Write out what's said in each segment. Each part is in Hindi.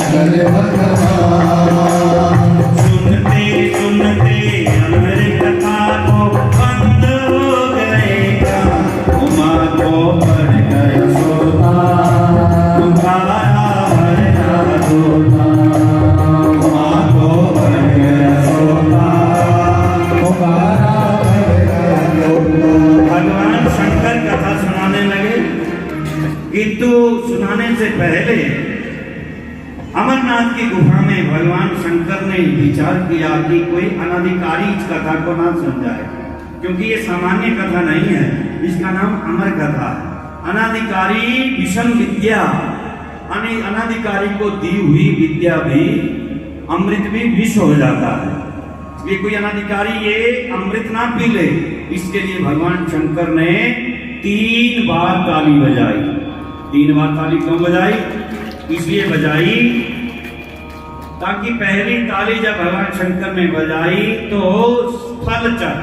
करे भगवान। सुनते सुनते अमर कथा को बंद हो गए कान, उमा को बढ़ गया सोता, तुम्हारा भरना होता। उमा को बढ़ गया सोता, तुम्हारा भरना होता। भगवान शंकर कथा सुनाने लगे, किंतु सुनाने से पहले अमरनाथ की गुफा में भगवान शंकर ने विचार किया कि कोई अनाधिकारी इस कथा को ना समझाए, क्योंकि ये सामान्य कथा नहीं है, इसका नाम अमर कथा है। अनाधिकारी विषम विद्या, अनाधिकारी को दी हुई विद्या भी, अमृत भी विष हो जाता है। ये कोई अनाधिकारी ये अमृत ना पी ले, इसके लिए भगवान शंकर ने 3 बार ताली बजाई। 3 बार ताली क्यों बजाई? इसलिए बजाई ताकि पहली ताली जब भगवान शंकर ने बजाई तो स्थलचर,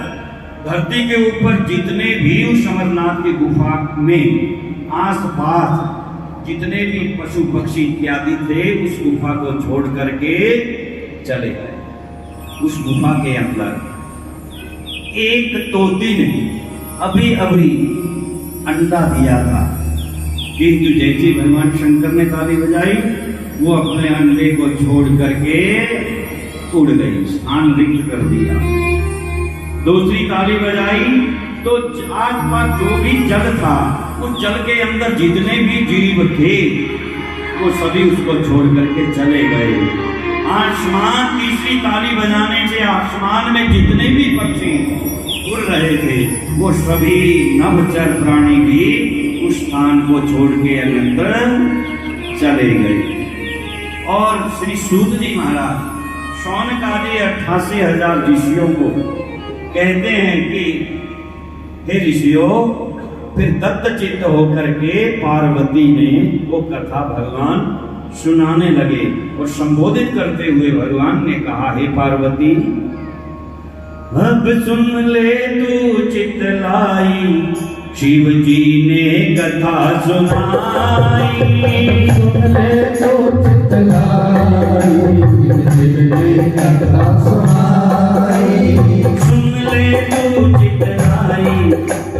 धरती के ऊपर जितने भी उस अमरनाथ की गुफा में आसपास जितने भी पशु पक्षी इत्यादि थे, उस गुफा को छोड़ करके चले गए। उस गुफा के अंदर एक तोती ने अभी अभी अंडा दिया था, किंतु जैसे भगवान शंकर ने ताली बजाई, वो अपने अंडे को छोड़ करके उड़ गई, स्थान रिक्त कर दिया। दूसरी ताली बजाई तो आसपास जो भी जल था, उस जल के अंदर जितने भी जीव थे, वो सभी उसको छोड़ करके चले गए। आसमान, तीसरी ताली बजाने से आसमान में जितने भी पक्षी उड़ रहे थे, वो सभी नभचर प्राणी भी उस स्थान को छोड़ के अन्यत्र चले गए। और श्री सूत जी महाराज शौनक आदि 88,000 ऋषियों को कहते हैं कि हे ऋषियों, फिर दत्त चित्त होकर के पार्वती ने वो कथा भगवान सुनाने लगे और संबोधित करते हुए भगवान ने कहा, हे पार्वती, अब सुन ले तू चितलाई, शिव जी ने कथा सुनाई। सुन ले तो चितलाई, शिव जी कथा सुनाई। सुन ले तू चितलाई,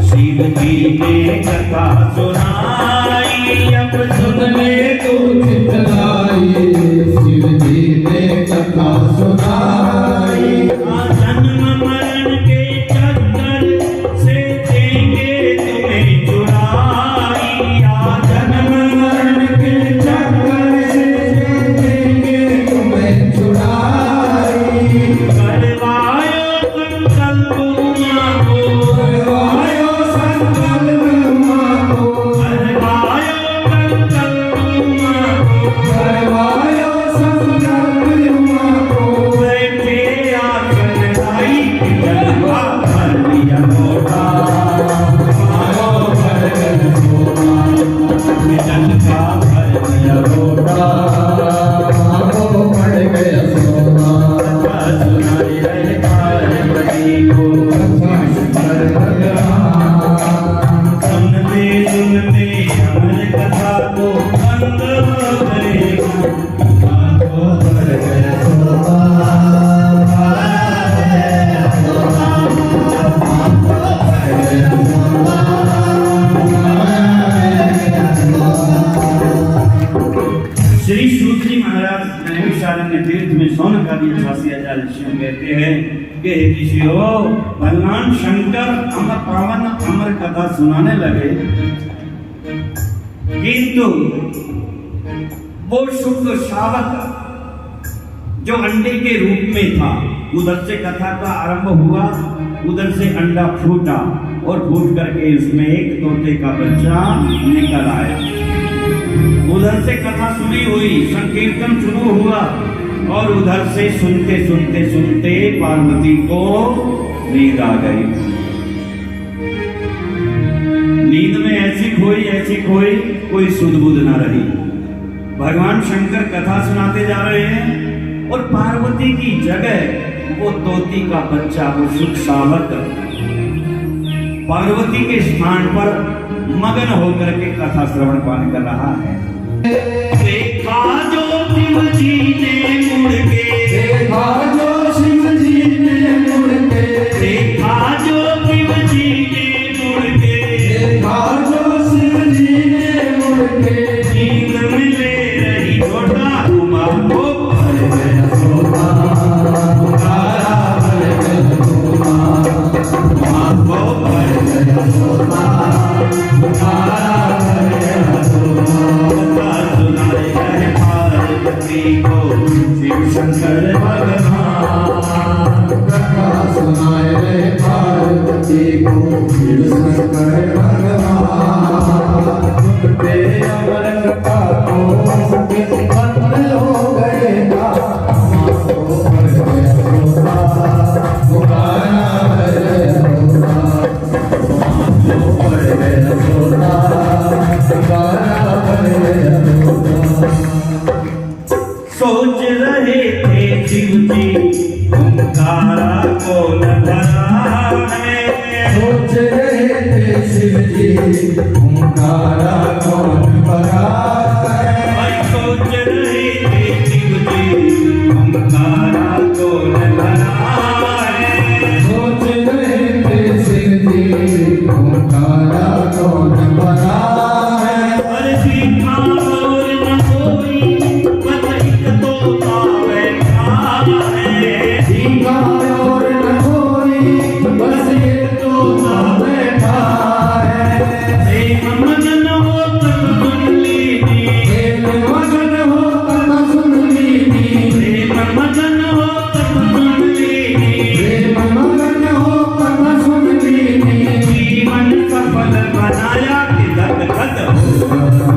शिव जी ने कथा सुनाई। अब सुन ले तो चितलाई, शिव जी ने कथा सुनाई। जन्म मरण के चक्कर से देंगे तुम्हें छुड़ाई। जन्म मरण के चक्कर से देंगे तुम्हें छुड़ाई। करवायो संकल्प उमा को, करवायो संकल्प उमा को, करवायो संकल्प उमा को, करवायो संकल्प उमा को। बैठे आसन लाई, जलवा भर लिया मोटा, मारो भर गया सोना, जलवा भर लिया मोटा। मारो भर गया सोना। सुनाई है पार्वती को, शंकर भगवान। सुनते सुनते अमर कथा को बंद हो गए, मारो भर गया सोना। श्री सूत जी महाराज नैमिषारण्य तीर्थ में शौनक आदि 88,000 ऋषियों कहते हैं कि हे ऋषियों, भगवान शंकर अमर पावन अमर कथा सुनाने लगे, किंतु वो शुक्र शावक जो अंडे के रूप में था, उधर से कथा का आरंभ हुआ, उधर से अंडा फूटा और फूट करके उसमें एक तोते का बच्चा निकल आया। उधर से कथा सुनी हुई, संकीर्तन शुरू हुआ और उधर से सुनते सुनते सुनते पार्वती को नींद आ गई। नींद में ऐसी खोई कोई सुध बुध ना रही। भगवान शंकर कथा सुनाते जा रहे हैं और पार्वती की जगह वो तोती का बच्चा, वो सुख शावक पार्वती के स्थान पर मगन होकर के कथा श्रवण पान कर रहा है। देखा जो शिव जी ने मुड़ के, देखा जो शिव जी ने मुड़ के, देखा जो शिव जी ने मुड़ के, देखा जो शिव जी ने मुड़ के, नींद में ले रही छोटा उमा को भर गया सोना, पुकारा भर गया सोना, उमा को भर गया सोना, पुकारा भर गया सोना। कथा सुनाए रहे पार्वती को शिव शंकर भगवान। कथा सुनाए रे पार्वती को शिव शंकर भगवान। पे अमर का तो सबके बंद हो गए था, को भर गया सोना, पुकारा भर गया सोना, को भर गया सोना, पुकारा भर गया सोना। सोच रहे थे शिव जी ओंकारा कौन भरा है, सोच रहे थे शिव जी ओंकारा कौन भरा है। भाई सोच रहे थे शिव जी ओंकारा कौन भरा है, सोच रहे थे शिव जी ओंकारा कौन भरा है। पर सीखा और न कोई बस एक तोता बैठा है, सीखा और न कोई बस एक तोता बैठा है। प्रेम मगन हो तब सुन लीनी, प्रेम मगन हो तब सुन लीनी, प्रेम मगन हो तब सुन लीनी, प्रेम मगन हो तब सुन लीनी। जीवन सफल बनाया कि दत खत हो। शंकर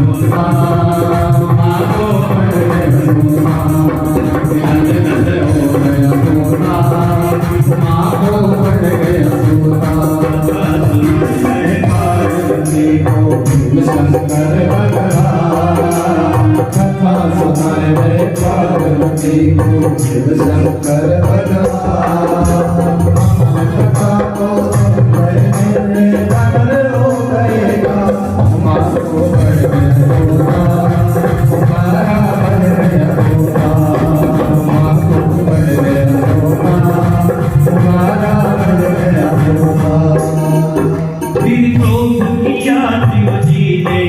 फिर क्रोध किया शिव जी ने,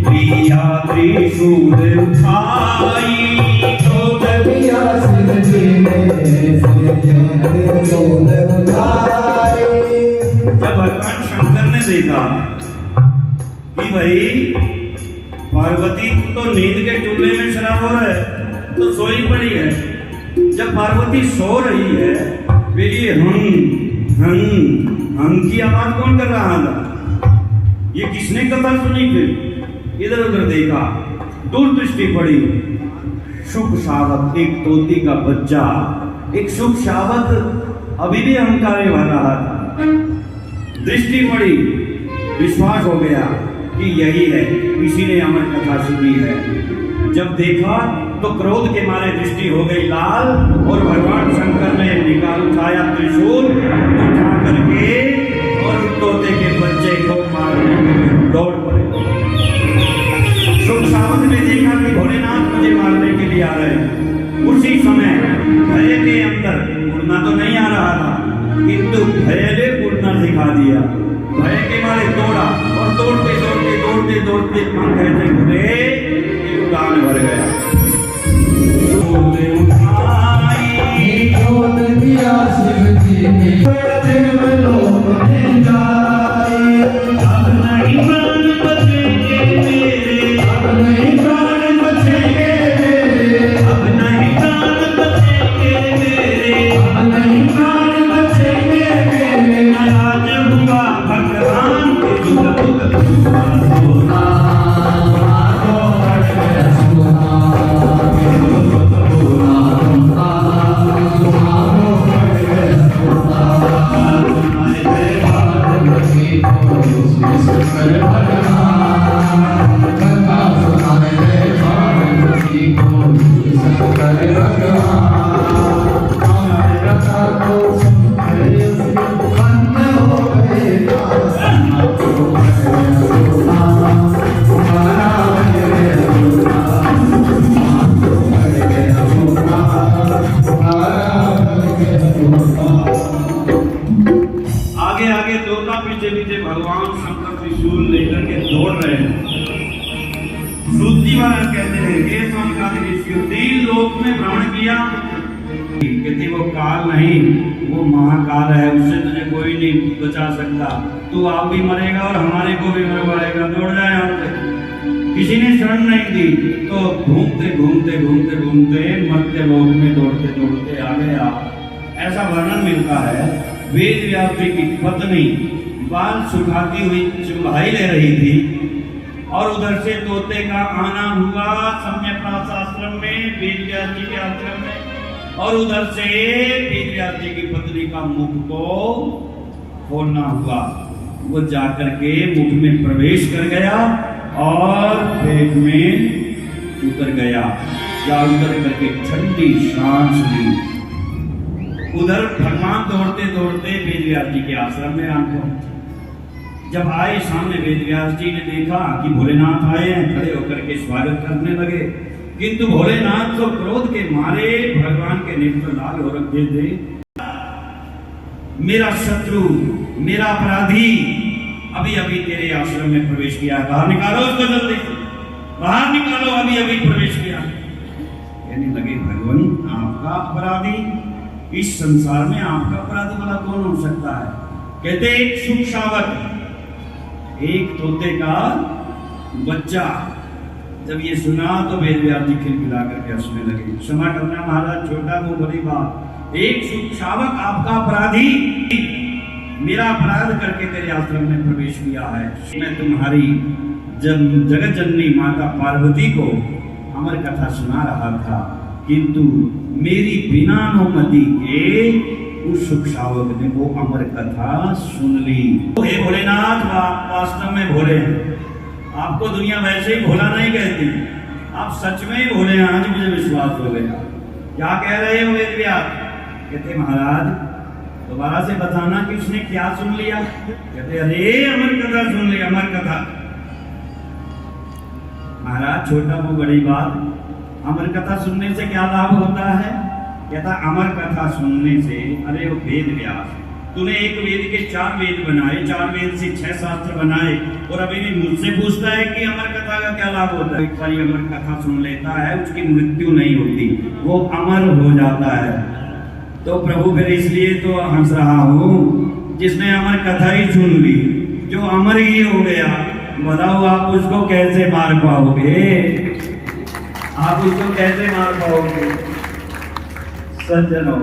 लिया त्रिशूल उठाई, क्रोध पिया शिव जी ने त्रिशूल उठाए। जब भगवान शंकर ने देखा कि भाई पार्वती तो नींद के टुकड़े में शराब हो रहा है तो सोई पड़ी है, जब पार्वती सो रही है फिर ये हम की आवाज कौन कर रहा था? ये किसने कथा सुनी? फिर इधर उधर देखा, दूरदृष्टि पड़ी, शुक शावक एक तोती का बच्चा, एक शुक शावक अभी भी अहंकार भर रहा था। दृष्टि पड़ी, विश्वास हो गया कि यही है, इसी ने अमर कथा सुनी है। जब देखा तो क्रोध के मारे दृष्टि हो गई लाल, और भगवान शंकर ने निकाल उठाया त्रिशूल, उठा करके और तोते के बच्चे को मारने के लिए दौड़ पड़े। शुक शावक ने देखा कि भोलेनाथ मुझे मारने के लिए आ रहे हैं। उसी समय भय के अंदर उड़ना तो नहीं आ रहा था, किंतु भय ने उड़ना सिखा दिया। भय के मारे दौड़ा और दौड़ते दौड़ते दौड़ते दौड़ते पंख ऐसे खुले कि उड़ान भर गया। शूल उठाई, क्रोध किया शिव जी ने देवलोक में जाए। अब नहीं प्राण बचेंगे मेरे, अब नहीं प्राण बचेंगे मेरे, अब नहीं प्राण बचेंगे मेरे, अब नहीं प्राण बचेंगे मेरे। आज हुआ भगवान के जुग जुग सोना को भर गया सोना, त्रिशूल लेकर के दौड़ रहे हैं। श्रुति महाराज कहते हैं हे स्वामी ऋषि, 3 लोक में भ्रमण किया, कहते वो काल नहीं, वो महाकाल है, उससे तुझे कोई नहीं बचा सकता, तू आप भी मरेगा और हमारे को भी मरवाएगा, दौड़ जाए यहाँ से। किसी ने शरण नहीं दी, तो घूमते घूमते घूमते घूमते मर्त्य लोक में दौड़ते दौड़ते आ गया। ऐसा वर्णन मिलता है, वेद व्यास जी की पत्नी बाल सुखाती हुई चुम्हाई ले रही थी और उधर से तोते का आना हुआ सम्यक आश्रम में, वेद व्यास जी के आश्रम में, और उधर से वेद व्यास जी की पत्नी का मुख को खोलना हुआ। वो जाकर के मुख में प्रवेश कर गया और पेट में उतर गया, या उतर करके ठंडी सांस ली। उधर भगवान दौड़ते दौड़ते वेदव्यास जी के आश्रम में आ पहुंचे। जब आए सामने वेदव्यास जी ने देखा कि भोलेनाथ आए हैं, खड़े होकर के स्वागत करने लगे, किंतु भोलेनाथ तो क्रोध के मारे भगवान के नेत्र लाल हो रखे थे। मेरा शत्रु, मेरा अपराधी अभी अभी तेरे आश्रम में प्रवेश किया, बाहर निकालो उसको, जल्दी बाहर निकालो, अभी अभी प्रवेश किया। कहने लगे भगवान आपका अपराधी, इस संसार में आपका अपराधी वाला कौन हो सकता है? कहते एक शुक शावक, एक तोते का बच्चा। जब ये सुना तो वेदव्यास जी खिलखिला करके हंसने लगे। क्षमा करना महाराज, छोटा वो बड़ी बात, एक शुक शावक आपका अपराधी मेरा अपराध करके तेरे आश्रम में प्रवेश किया है। मैं तुम्हारी जगत जननी माता पार्वती को अमर कथा सुना रहा था, किंतु मेरी बिना अनुमति के उस शुक शावक ने वो अमर कथा सुन ली। हे भोलेनाथ, वास्तव में भोले हैं, आपको दुनिया वैसे ही भोला नहीं कहती, आप सच में ही भोले हैं, आज मुझे विश्वास हो गया। क्या कह रहे हो वेदव्यास? कहते महाराज दोबारा से बताना कि उसने क्या सुन लिया। कहते अरे अमर कथा सुन ली, अमर कथा। महाराज छोटा वो बड़ी बात, अमर कथा सुनने से क्या लाभ होता है? कहता अमर कथा सुनने से, अरे वो वेद व्यास, तूने एक वेद के 4 वेद बनाए, 4 वेद से 6 शास्त्र बनाए, और अभी भी मुझसे पूछता है कि अमर कथा का क्या लाभ होता है? एक बार अमर कथा सुन लेता है, उसकी मृत्यु नहीं होती, वो अमर हो जाता है। तो प्रभु फिर इसलिए तो हंस रहा हूं, जिसने अमर कथा ही सुन ली, जो अमर ही हो गया, बताओ आप उसको कैसे मार पाओगे? आप उसको कैसे मार पाओगे? सज्जनों,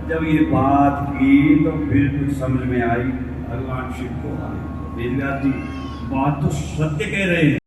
जब ये बात की तो फिर कुछ समझ में आई, भगवान शिव को आई। वेदव्यास जी बात तो सत्य कह रहे हैं।